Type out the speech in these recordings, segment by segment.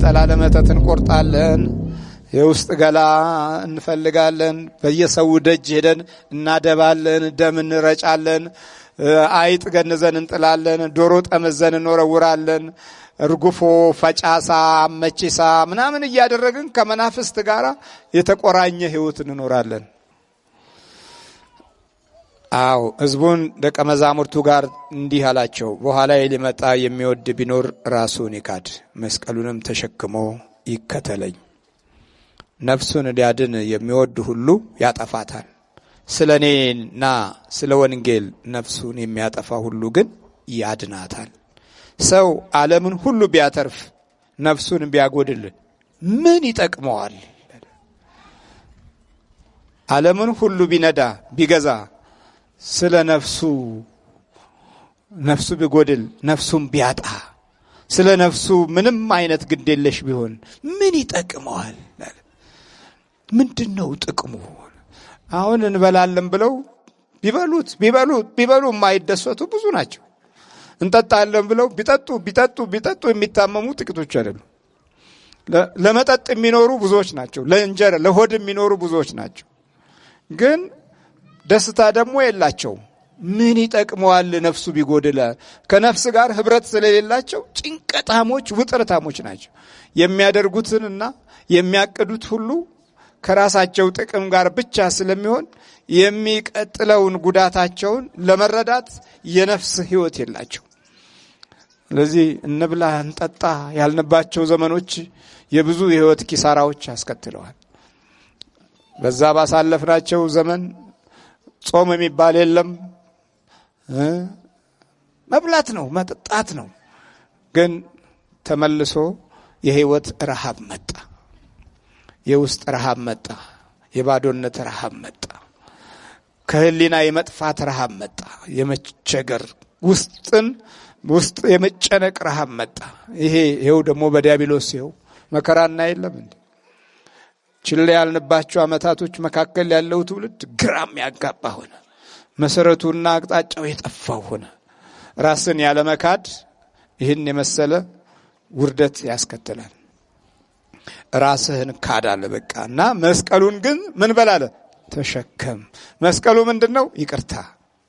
ነጠላ ለመተት እንቆርጣለን። የውስጥ ገላ እንፈልጋለን። በየሰው ደጅ ሄደን እናደባለን፣ ደም እንረጫለን፣ አይጥ ገንዘን እንጥላለን፣ ዶሮ ጠመዘን እንወረውራለን። እርጉፎ፣ ፈጫሳ፣ መቺሳ ምናምን እያደረግን ከመናፍስት ጋር የተቆራኘ ህይወት እንኖራለን። አዎ ህዝቡን ደቀ መዛሙርቱ ጋር እንዲህ አላቸው፣ በኋላ ሊመጣ የሚወድ ቢኖር ራሱን ይካድ፣ መስቀሉንም ተሸክሞ ይከተለኝ። ነፍሱን ሊያድን የሚወድ ሁሉ ያጠፋታል። ስለ እኔና ስለ ወንጌል ነፍሱን የሚያጠፋ ሁሉ ግን ያድናታል። ሰው ዓለምን ሁሉ ቢያተርፍ ነፍሱን ቢያጎድል ምን ይጠቅመዋል? ዓለምን ሁሉ ቢነዳ ቢገዛ ስለ ነፍሱ ቢጎድል ነፍሱን ቢያጣ ስለ ነፍሱ ምንም አይነት ግዴለሽ ቢሆን ምን ይጠቅመዋል? ምንድነው ጥቅሙ? አሁን እንበላለን ብለው ቢበሉ የማይደሰቱ ብዙ ናቸው። እንጠጣለን ብለው ቢጠጡ የሚታመሙ ጥቂቶች አይደሉም። ለመጠጥ የሚኖሩ ብዙዎች ናቸው። ለእንጀራ ለሆድ የሚኖሩ ብዙዎች ናቸው። ግን ደስታ ደግሞ የላቸውም። ምን ይጠቅመዋል ነፍሱ ቢጎድል? ከነፍስ ጋር ህብረት ስለሌላቸው ጭንቀታሞች፣ ውጥረታሞች ናቸው። የሚያደርጉትንና የሚያቅዱት ሁሉ ከራሳቸው ጥቅም ጋር ብቻ ስለሚሆን የሚቀጥለውን ጉዳታቸውን ለመረዳት የነፍስ ህይወት የላቸው። ስለዚህ እንብላ እንጠጣ ያልንባቸው ዘመኖች የብዙ የህይወት ኪሳራዎች አስከትለዋል። በዛ ባሳለፍናቸው ዘመን ጾም የሚባል የለም፣ መብላት ነው መጠጣት ነው። ግን ተመልሶ የህይወት ረሃብ መጣ፣ የውስጥ ረሃብ መጣ፣ የባዶነት ረሃብ መጣ፣ ከህሊና የመጥፋት ረሃብ መጣ፣ የመቸገር ውስጥ የመጨነቅ ረሃብ መጣ። ይሄው ደግሞ በዲያብሎስ ይሄው መከራና የለም እንዴ? ችላ ያልንባቸው አመታቶች መካከል ያለው ትውልድ ግራም ያጋባ ሆነ። መሰረቱና አቅጣጫው የጠፋው ሆነ። ራስን ያለ መካድ ይህን የመሰለ ውርደት ያስከትላል። ራስህን ካዳለ በቃና መስቀሉን ግን ምን በላለ? ተሸከም። መስቀሉ ምንድነው? ይቅርታ።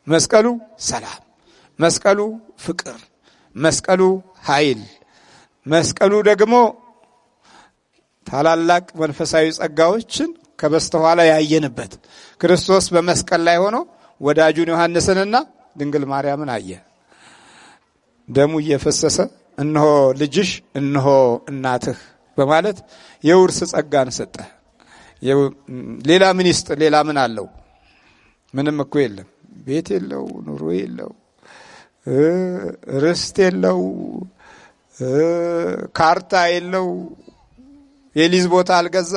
መስቀሉ ሰላም፣ መስቀሉ ፍቅር፣ መስቀሉ ኃይል፣ መስቀሉ ደግሞ ታላላቅ መንፈሳዊ ጸጋዎችን ከበስተኋላ ያየንበት። ክርስቶስ በመስቀል ላይ ሆኖ ወዳጁን ዮሐንስንና ድንግል ማርያምን አየ። ደሙ እየፈሰሰ እነሆ ልጅሽ እነሆ እናትህ በማለት የውርስ ጸጋን ሰጠ። ሌላ ምን ይስጥ? ሌላ ምን አለው? ምንም እኮ የለም። ቤት የለው፣ ኑሮ የለው፣ ርስት የለው፣ ካርታ የለው፣ የሊዝ ቦታ አልገዛ፣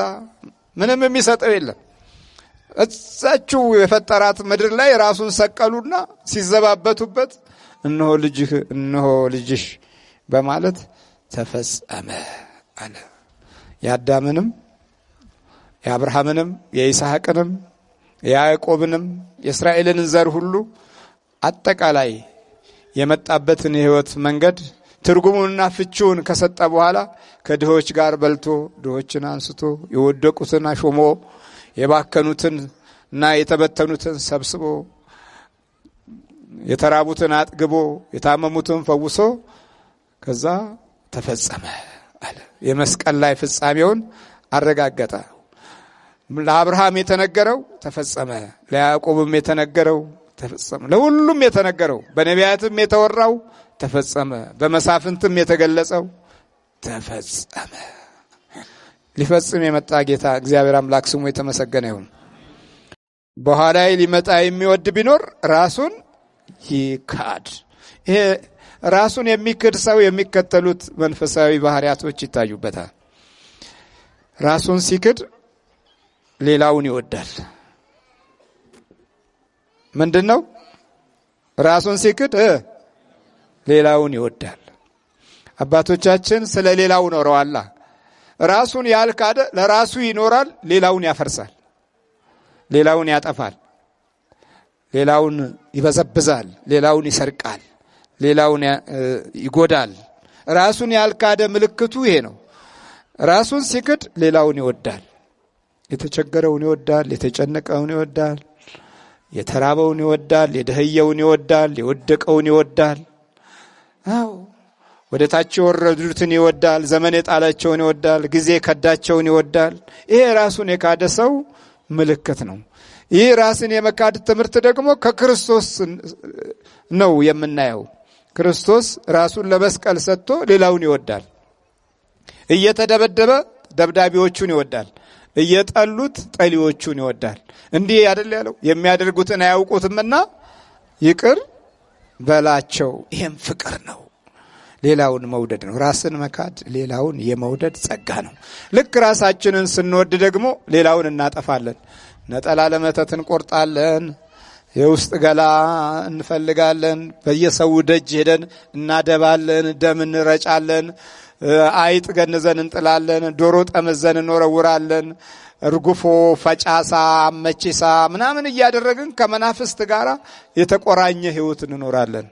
ምንም የሚሰጠው የለም። እዛችሁ የፈጠራት ምድር ላይ ራሱን ሰቀሉና ሲዘባበቱበት እነሆ ልጅህ እነሆ ልጅሽ በማለት ተፈጸመ አለ። የአዳምንም የአብርሃምንም የይስሐቅንም የያዕቆብንም የእስራኤልን ዘር ሁሉ አጠቃላይ የመጣበትን የህይወት መንገድ ትርጉሙንና ፍቺውን ከሰጠ በኋላ ከድሆች ጋር በልቶ ድሆችን አንስቶ የወደቁትን አሾሞ የባከኑትን እና የተበተኑትን ሰብስቦ የተራቡትን አጥግቦ የታመሙትን ፈውሶ ከዛ ተፈጸመ አለ። የመስቀል ላይ ፍጻሜውን አረጋገጠ። ለአብርሃም የተነገረው ተፈጸመ፣ ለያዕቆብም የተነገረው ተፈጸመ፣ ለሁሉም የተነገረው በነቢያትም የተወራው ተፈጸመ፣ በመሳፍንትም የተገለጸው ተፈጸመ። ሊፈጽም የመጣ ጌታ እግዚአብሔር አምላክ ስሙ የተመሰገነ ይሁን። በኋላ ሊመጣ የሚወድ ቢኖር ራሱን ይካድ። ይሄ ራሱን የሚክድ ሰው የሚከተሉት መንፈሳዊ ባህሪያቶች ይታዩበታል። ራሱን ሲክድ ሌላውን ይወዳል። ምንድነው? ራሱን ሲክድ ሌላውን ይወዳል። አባቶቻችን ስለ ሌላው ኖረዋል። ራሱን ያልካደ ለራሱ ይኖራል፣ ሌላውን ያፈርሳል፣ ሌላውን ያጠፋል፣ ሌላውን ይበዘብዛል፣ ሌላውን ይሰርቃል፣ ሌላውን ይጎዳል። ራሱን ያልካደ ምልክቱ ይሄ ነው። ራሱን ሲክድ ሌላውን ይወዳል። የተቸገረውን ይወዳል፣ የተጨነቀውን ይወዳል፣ የተራበውን ይወዳል፣ የደህየውን ይወዳል፣ የወደቀውን ይወዳል። አዎ ወደ ታች የወረዱትን ይወዳል፣ ዘመን የጣላቸውን ይወዳል፣ ጊዜ ከዳቸውን ይወዳል። ይሄ ራሱን የካደ ሰው ምልክት ነው። ይህ ራስን የመካድ ትምህርት ደግሞ ከክርስቶስ ነው የምናየው። ክርስቶስ ራሱን ለመስቀል ሰጥቶ ሌላውን ይወዳል። እየተደበደበ ደብዳቢዎቹን ይወዳል፣ እየጠሉት ጠሊዎቹን ይወዳል። እንዲህ አይደል ያለው? የሚያደርጉትን አያውቁትምና ይቅር በላቸው። ይሄም ፍቅር ነው፣ ሌላውን መውደድ ነው። ራስን መካድ ሌላውን የመውደድ ጸጋ ነው። ልክ ራሳችንን ስንወድ ደግሞ ሌላውን እናጠፋለን። ነጠላ ለመተት እንቆርጣለን፣ የውስጥ ገላ እንፈልጋለን፣ በየሰው ደጅ ሄደን እናደባለን፣ ደም እንረጫለን፣ አይጥ ገንዘን እንጥላለን፣ ዶሮ ጠመዘን እንወረውራለን፣ እርጉፎ፣ ፈጫሳ፣ መቺሳ ምናምን እያደረግን ከመናፍስት ጋር የተቆራኘ ህይወት እንኖራለን።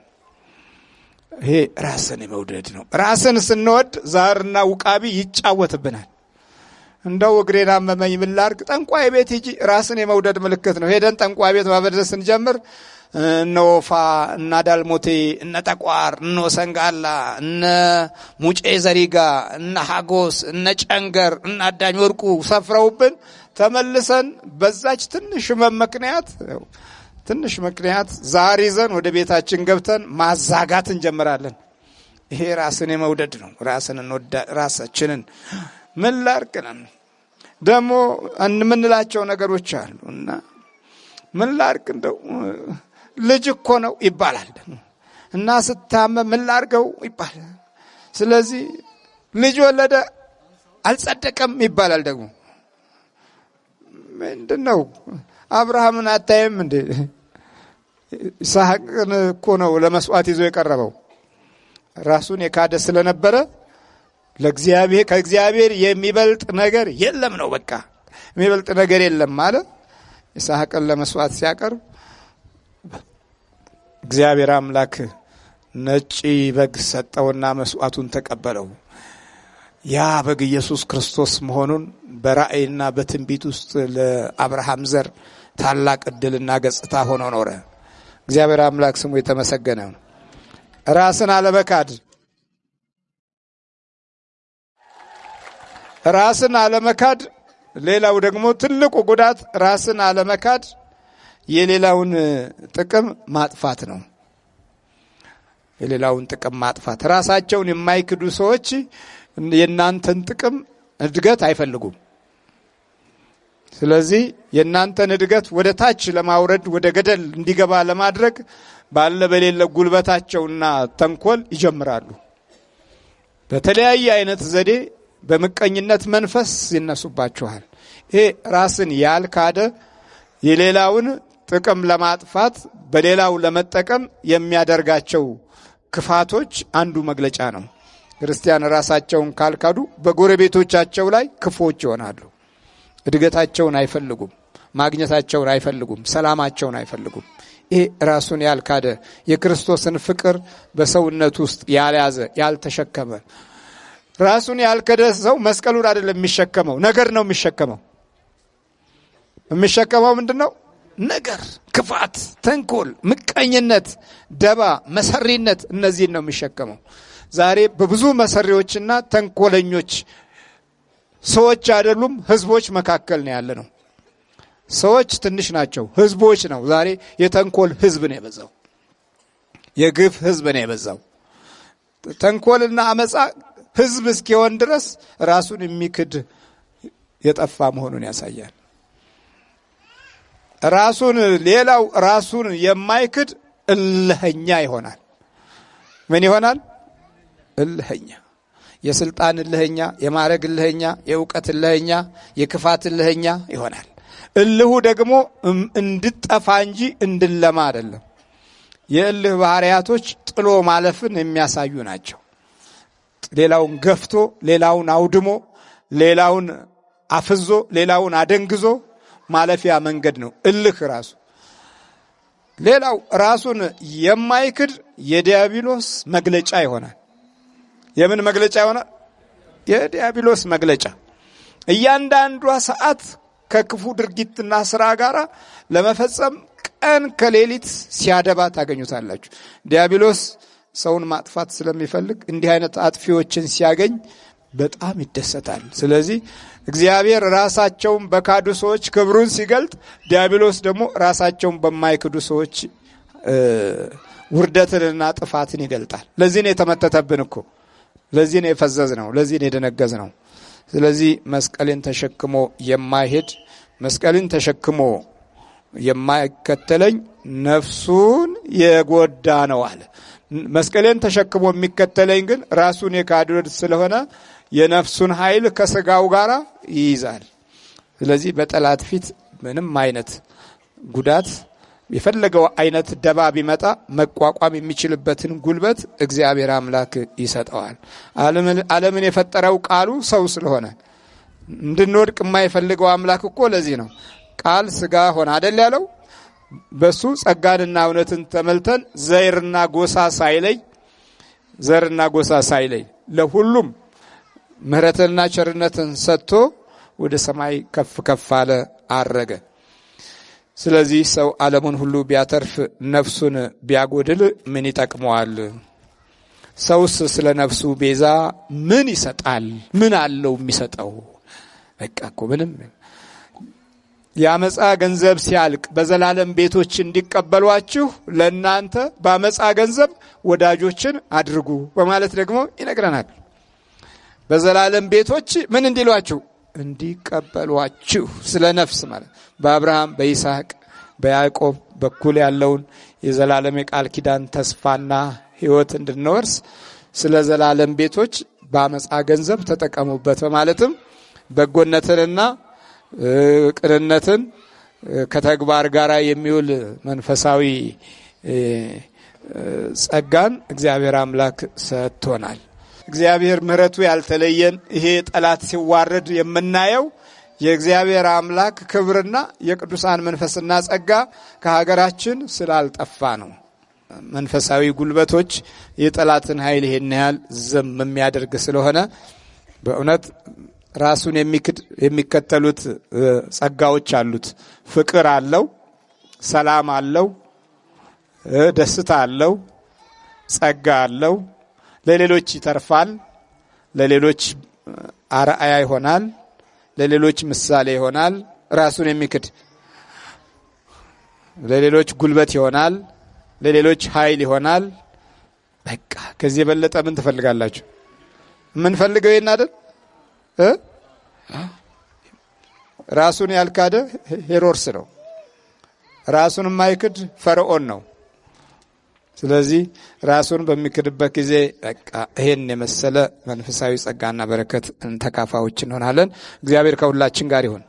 ይሄ ራስን የመውደድ ነው። ራስን ስንወድ ዛርና ውቃቢ ይጫወትብናል። እንደው እግሬን አመመኝ ምን ላድርግ? ጠንቋይ ቤት ሂጂ። ራስን የመውደድ ምልክት ነው። ሄደን ጠንቋይ ቤት ማበደስ ስንጀምር እነ ወፋ፣ እነ ዳልሞቴ፣ እነ ጠቋር፣ እነ ሰንጋላ፣ እነ ሙጬ ዘሪጋ፣ እነ ሀጎስ፣ እነ ጨንገር፣ እነ አዳኝ ወርቁ ሰፍረውብን ተመልሰን በዛች ትንሽ ምክንያት ዛር ይዘን ወደ ቤታችን ገብተን ማዛጋት እንጀምራለን። ይሄ ራስን የመውደድ ነው። ራሳችንን ምን ላርቅነን ደግሞ እንምንላቸው ነገሮች አሉ እና ምን ላርቅ እንደው ልጅ እኮ ነው ይባላል እና ስታመም ምን ላርገው ይባላል። ስለዚህ ልጅ ወለደ አልጸደቀም ይባላል። ደግሞ ምንድነው አብርሃምን አታይም እንዴ? ይስሐቅን እኮ ነው ለመስዋዕት ይዞ የቀረበው። ራሱን የካደ ስለነበረ ከእግዚአብሔር የሚበልጥ ነገር የለም ነው። በቃ የሚበልጥ ነገር የለም ማለት ይስሐቅን ለመስዋዕት ሲያቀርብ እግዚአብሔር አምላክ ነጭ በግ ሰጠውና መስዋዕቱን ተቀበለው። ያ በግ ኢየሱስ ክርስቶስ መሆኑን በራእይና በትንቢት ውስጥ ለአብርሃም ዘር ታላቅ ዕድልና ገጽታ ሆኖ ኖረ። እግዚአብሔር አምላክ ስሙ የተመሰገነ ነው። ራስን አለመካድ ሌላው ደግሞ ትልቁ ጉዳት ራስን አለመካድ የሌላውን ጥቅም ማጥፋት ነው። የሌላውን ጥቅም ማጥፋት። ራሳቸውን የማይክዱ ሰዎች የናንተን ጥቅም እድገት አይፈልጉም። ስለዚህ የናንተን እድገት ወደ ታች ለማውረድ ወደ ገደል እንዲገባ ለማድረግ ባለ በሌለ ጉልበታቸውና ተንኮል ይጀምራሉ። በተለያየ አይነት ዘዴ በመቀኝነት መንፈስ ይነሱባችኋል። ይሄ ራስን ያልካደ የሌላውን ጥቅም ለማጥፋት በሌላው ለመጠቀም የሚያደርጋቸው ክፋቶች አንዱ መግለጫ ነው። ክርስቲያን ራሳቸውን ካልካዱ በጎረቤቶቻቸው ላይ ክፎች ይሆናሉ። እድገታቸውን አይፈልጉም፣ ማግኘታቸውን አይፈልጉም፣ ሰላማቸውን አይፈልጉም። ይሄ ራሱን ያልካደ የክርስቶስን ፍቅር በሰውነት ውስጥ ያልያዘ ያልተሸከመ። ራሱን ያልካደ ሰው መስቀሉን አይደለም የሚሸከመው፣ ነገር ነው የሚሸከመው። የሚሸከመው ምንድነው? ነገር፣ ክፋት፣ ተንኮል፣ ምቀኝነት፣ ደባ፣ መሰሪነት፣ እነዚህን ነው የሚሸከመው። ዛሬ በብዙ መሰሪዎችና ተንኮለኞች ሰዎች አይደሉም ህዝቦች መካከል ነው ያለ ነው። ሰዎች ትንሽ ናቸው፣ ህዝቦች ነው። ዛሬ የተንኮል ህዝብ ነው የበዛው፣ የግፍ ህዝብ ነው የበዛው። ተንኮልና አመጻ ህዝብ እስኪሆን ድረስ ራሱን የሚክድ የጠፋ መሆኑን ያሳያል። ሌላው ራሱን የማይክድ እልህኛ ይሆናል። ምን ይሆናል? እልህኛ። የስልጣን እልህኛ፣ የማዕረግ እልህኛ፣ የእውቀት እልህኛ፣ የክፋት እልህኛ ይሆናል። እልሁ ደግሞ እንድጠፋ እንጂ እንድለማ አይደለም። የእልህ ባህሪያቶች ጥሎ ማለፍን የሚያሳዩ ናቸው። ሌላውን ገፍቶ፣ ሌላውን አውድሞ፣ ሌላውን አፍዞ፣ ሌላውን አደንግዞ ማለፊያ መንገድ ነው እልህ ራሱ። ሌላው ራሱን የማይክድ የዲያብሎስ መግለጫ ይሆናል። የምን መግለጫ ይሆናል? የዲያብሎስ መግለጫ። እያንዳንዷ ሰዓት ከክፉ ድርጊትና ስራ ጋራ ለመፈጸም ቀን ከሌሊት ሲያደባ ታገኙታላችሁ። ዲያብሎስ ሰውን ማጥፋት ስለሚፈልግ እንዲህ አይነት አጥፊዎችን ሲያገኝ በጣም ይደሰታል። ስለዚህ እግዚአብሔር ራሳቸውን በካዱ ሰዎች ክብሩን ሲገልጥ፣ ዲያብሎስ ደግሞ ራሳቸውን በማይክዱ ሰዎች ውርደትንና ጥፋትን ይገልጣል። ለዚህ ነው የተመተተብን እኮ፣ ለዚህ ነው የፈዘዝ ነው፣ ለዚህ ነው የደነገዝ ነው። ስለዚህ መስቀልን ተሸክሞ የማይሄድ መስቀልን ተሸክሞ የማይከተለኝ ነፍሱን የጎዳ ነው አለ። መስቀልን ተሸክሞ የሚከተለኝ ግን ራሱን የካደ ስለሆነ የነፍሱን ኃይል ከስጋው ጋር ይይዛል። ስለዚህ በጠላት ፊት ምንም አይነት ጉዳት የፈለገው አይነት ደባ ቢመጣ መቋቋም የሚችልበትን ጉልበት እግዚአብሔር አምላክ ይሰጠዋል። ዓለምን የፈጠረው ቃሉ ሰው ስለሆነ እንድንወድቅ የማይፈልገው አምላክ እኮ ለዚህ ነው ቃል ስጋ ሆነ አይደል ያለው። በሱ ጸጋንና እውነትን ተመልተን ዘርና ጎሳ ሳይለይ ለሁሉም ምሕረትና ቸርነትን ሰጥቶ ወደ ሰማይ ከፍ ከፍ አለ፣ አረገ። ስለዚህ ሰው ዓለሙን ሁሉ ቢያተርፍ ነፍሱን ቢያጎድል ምን ይጠቅመዋል? ሰውስ ስለ ነፍሱ ቤዛ ምን ይሰጣል? ምን አለው የሚሰጠው? በቃ እኮ ምንም። የአመፃ ገንዘብ ሲያልቅ በዘላለም ቤቶች እንዲቀበሏችሁ ለእናንተ በአመፃ ገንዘብ ወዳጆችን አድርጉ በማለት ደግሞ ይነግረናል። በዘላለም ቤቶች ምን እንዲሏችሁ? እንዲቀበሏችሁ። ስለ ነፍስ ማለት በአብርሃም በይስሐቅ በያዕቆብ በኩል ያለውን የዘላለም የቃል ኪዳን ተስፋና ሕይወት እንድንወርስ ስለ ዘላለም ቤቶች በአመፃ ገንዘብ ተጠቀሙበት በማለትም በጎነትንና ቅንነትን ከተግባር ጋር የሚውል መንፈሳዊ ጸጋን እግዚአብሔር አምላክ ሰጥቶናል። እግዚአብሔር ምሕረቱ ያልተለየን ይሄ ጠላት ሲዋረድ የምናየው የእግዚአብሔር አምላክ ክብርና የቅዱሳን መንፈስና ጸጋ ከሀገራችን ስላልጠፋ ነው። መንፈሳዊ ጉልበቶች የጠላትን ኃይል ይሄን ያህል ዝም የሚያደርግ ስለሆነ በእውነት ራሱን የሚከተሉት ጸጋዎች አሉት። ፍቅር አለው፣ ሰላም አለው፣ ደስታ አለው፣ ጸጋ አለው። ለሌሎች ይተርፋል፣ ለሌሎች አርአያ ይሆናል፣ ለሌሎች ምሳሌ ይሆናል። ራሱን የሚክድ ለሌሎች ጉልበት ይሆናል፣ ለሌሎች ኃይል ይሆናል። በቃ ከዚህ የበለጠ ምን ትፈልጋላችሁ? ምን ፈልገው ይናደል? ራሱን ያልካደ ሄሮድስ ነው። ራሱን የማይክድ ፈርዖን ነው። ስለዚህ ራሱን በሚክድበት ጊዜ በቃ ይሄን የመሰለ መንፈሳዊ ጸጋና በረከት ተካፋዮች እንሆናለን። እግዚአብሔር ከሁላችን ጋር ይሁን።